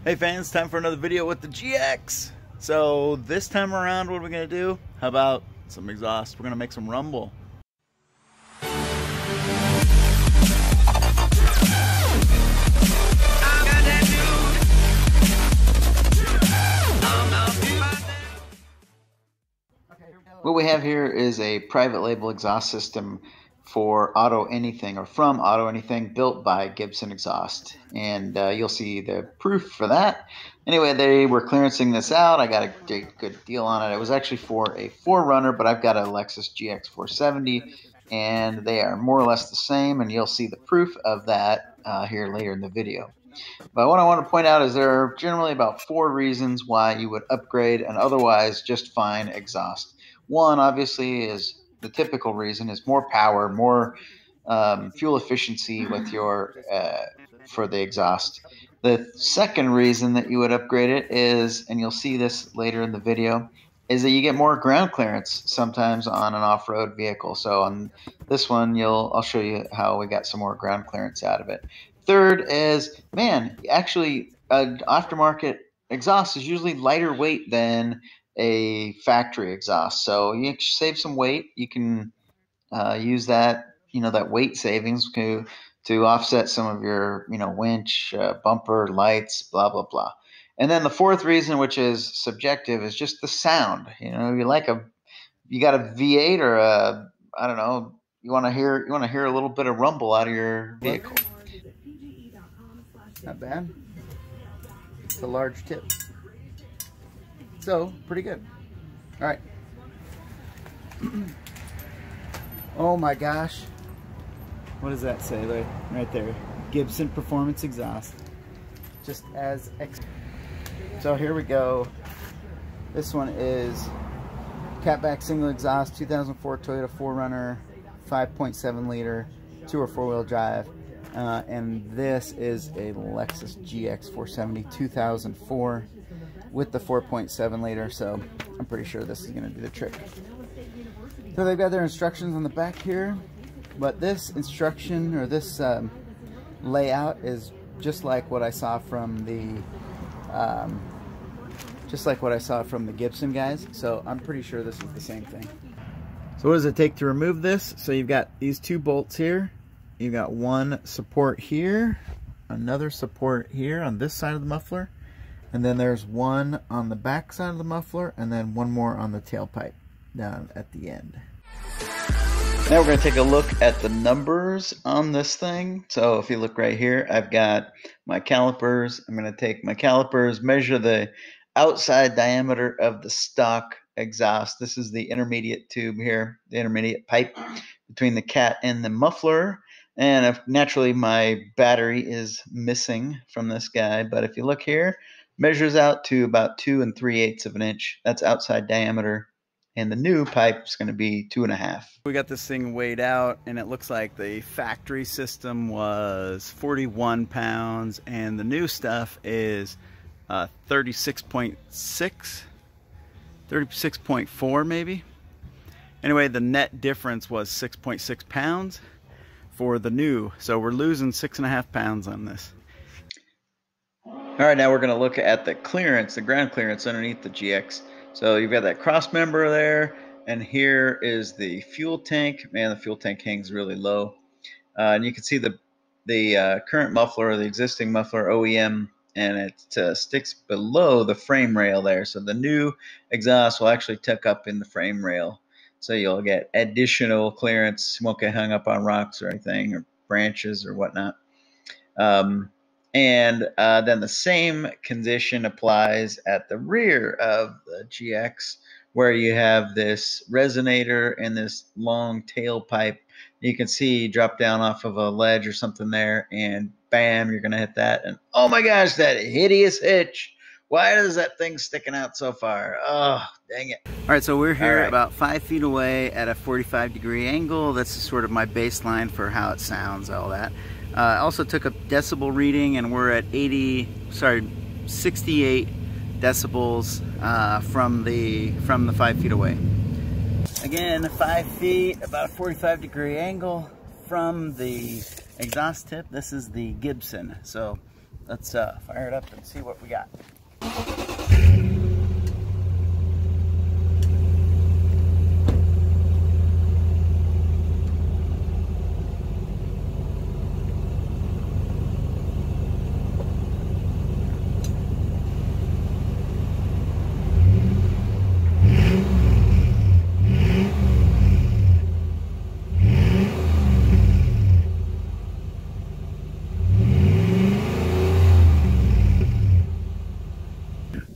Hey fans, time for another video with the GX. So this time around, what are we gonna do? How about some exhaust? We're gonna make some rumble. What we have here is a private label exhaust system for Auto Anything, or from Auto Anything, built by Gibson Exhaust, and you'll see the proof for that. Anyway, they were clearancing this out. I got a good deal on it. It was actually for a 4Runner, but I've got a Lexus GX470, and they are more or less the same, and you'll see the proof of that here later in the video. But what I want to point out is there are generally about 4 reasons why you would upgrade an otherwise just fine exhaust. One, obviously, is the typical reason is more power, more fuel efficiency with your for the exhaust. The second reason that you would upgrade it is, and you'll see this later in the video, is that you get more ground clearance sometimes on an off-road vehicle. So on this one, I'll show you how we got some more ground clearance out of it. Third is, man, actually, aftermarket exhaust is usually lighter weight than a factory exhaust, so you save some weight. You can use that, that weight savings to offset some of your, winch, bumper, lights, blah blah blah. And then the fourth reason, which is subjective, is just the sound. You got a V8 or a, I don't know, you want to hear a little bit of rumble out of your vehicle. Not bad. It's a large tip. So, pretty good. All right. Oh my gosh. What does that say right there? Gibson Performance Exhaust. Just as So here we go. This one is catback single exhaust, 2004 Toyota 4Runner, 5.7 liter, 2 or 4 wheel drive. And this is a Lexus GX470 2004 with the 4.7 liter, so I'm pretty sure this is going to do the trick. So they've got their instructions on the back here, but this instruction, or this layout, is just like what I saw from the Gibson guys. So I'm pretty sure this is the same thing. So what does it take to remove this? So you've got these 2 bolts here. You've got one support here, another support here on this side of the muffler, and then there's one on the back side of the muffler, and then one more on the tailpipe down at the end. Now we're going to take a look at the numbers on this thing. So if you look right here, I've got my calipers. I'm going to take my calipers, measure the outside diameter of the stock exhaust. This is the intermediate tube here, the intermediate pipe between the cat and the muffler. And naturally my battery is missing from this guy, but if you look here, measures out to about 2 3/8 of an inch. That's outside diameter, and the new pipe is going to be 2.5. We got this thing weighed out, and it looks like the factory system was 41 pounds, and the new stuff is 36.6, 36.4 maybe. Anyway, the net difference was 6.6 pounds for the new, so we're losing 6.5 pounds on this. All right, now we're going to look at the clearance, the ground clearance underneath the GX. So you've got that cross member there, and here is the fuel tank. Man, the fuel tank hangs really low, and you can see the current muffler, the existing muffler OEM, and it sticks below the frame rail there. So the new exhaust will actually tuck up in the frame rail. So you'll get additional clearance. You won't get hung up on rocks or anything, or branches or whatnot. And then the same condition applies at the rear of the GX, where you have this resonator and this long tailpipe. You can see drop down off of a ledge or something there, and bam, you're going to hit that. And oh my gosh, that hideous hitch. Why is that thing sticking out so far? Oh, dang it. All right, so we're here about 5 feet away at a 45-degree angle. That's sort of my baseline for how it sounds, all that. I also took a decibel reading, and we're at 68 decibels from the 5 feet away. Again, 5 feet, about a 45-degree angle from the exhaust tip. This is the Gibson. So let's fire it up and see what we got.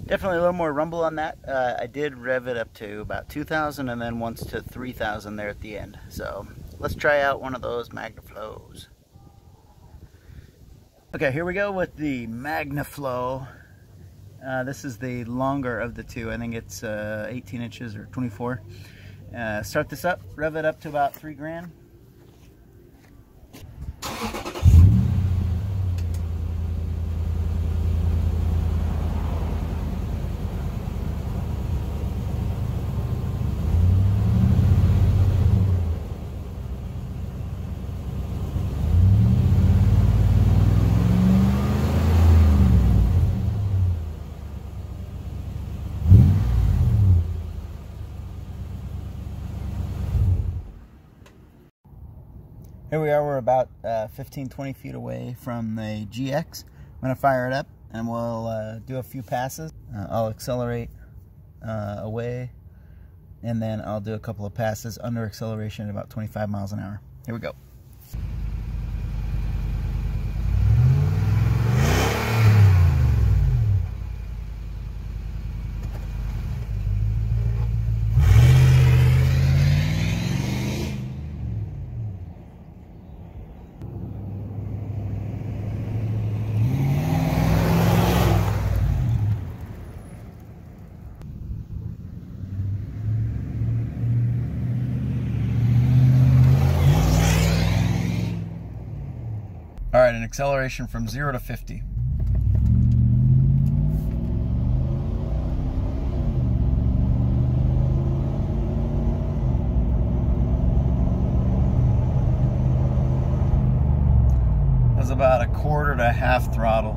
Definitely a little more rumble on that. I did rev it up to about 2,000 and then once to 3,000 there at the end. So let's try out one of those MagnaFlows. Okay, here we go with the MagnaFlow. This is the longer of the two. I think it's 18 inches or 24. Start this up, rev it up to about 3 grand. Here we are, we're about 15-20 feet away from the GX. I'm going to fire it up and we'll do a few passes. I'll accelerate away and then I'll do a couple of passes under acceleration at about 25 miles an hour. Here we go. All right, an acceleration from 0 to 50. That's about 1/4 to 1/2 throttle.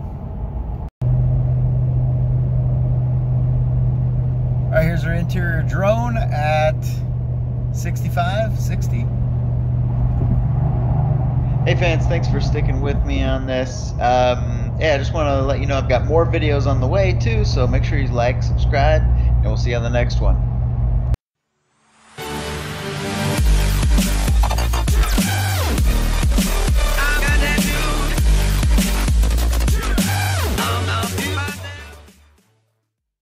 All right, here's our interior drone at 65, 60. Hey fans, thanks for sticking with me on this. Yeah, I just want to let you know I've got more videos on the way too, so make sure you like, subscribe, and we'll see you on the next one.